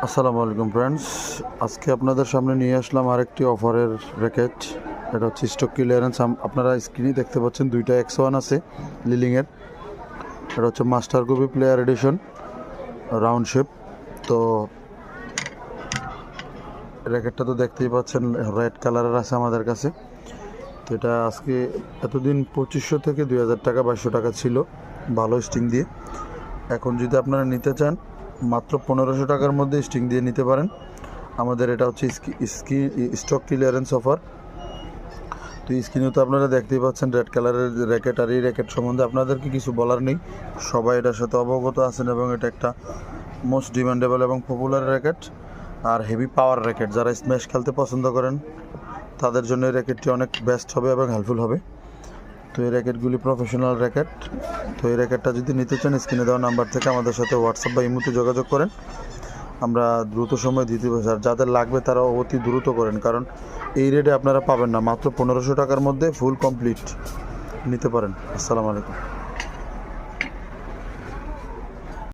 আসসালামু আলাইকুম ফ্রেন্ডস, আজকে আপনাদের সামনে নিয়ে আসলাম আরেকটি অফারের র্যাকেট। এটা হচ্ছে স্টক ক্লিয়ারেন্স। আপনারা স্ক্রিনে দেখতে পাচ্ছেন দুইটা X1 আছে লিলিংয়ের। এটা হচ্ছে master copy player addition round shape. তো র্যাকেটটা তো দেখতেই পাচ্ছেন রেড কালারের আছে আমাদের কাছে। তো এটা আজকে এতদিন 2500 থেকে 2000 টাকা 2200 টাকা ছিল ভালো স্টিং দিয়ে। এখন যদি আপনারা নিতে চান মাত্র 1500 টাকার মধ্যে স্টিং দিয়ে নিতে পারেন। আমাদের এটা হচ্ছে স্টক ক্লিয়ারেন্স অফার। তো স্ক্রিনে তো আপনারা দেখতেই পাচ্ছেন রেড কালারের র্যাকেট। আর এই র্যাকেট সম্বন্ধে আপনাদেরকে কিছু বলার নেই, সবাই এটার সাথে অবগত আছেন এবং এটা একটা মোস্ট ডিমান্ডেবল এবং পপুলার র্যাকেট আর হেভি পাওয়ার র্যাকেট। যারা স্ম্যাশ খেলতে পছন্দ করেন তাদের জন্য এই র্যাকেটটি অনেক বেস্ট হবে এবং হেল্পফুল হবে। তো এই র্যাকেটগুলি প্রফেশনাল র্যাকেট। তো এই র্যাকেটটা যদি নিতে চান স্ক্রিনে দেওয়া নাম্বার থেকে আমাদের সাথে হোয়াটসঅ্যাপ বা ইমোতে যোগাযোগ করেন, আমরা দ্রুত সময় দিতে পারি। আর যাদের লাগবে তারা অতি দ্রুত করেন, কারণ এই রেটে আপনারা পাবেন না। মাত্র 1500 টাকার মধ্যে ফুল কমপ্লিট নিতে পারেন। আসসালামু আলাইকুম।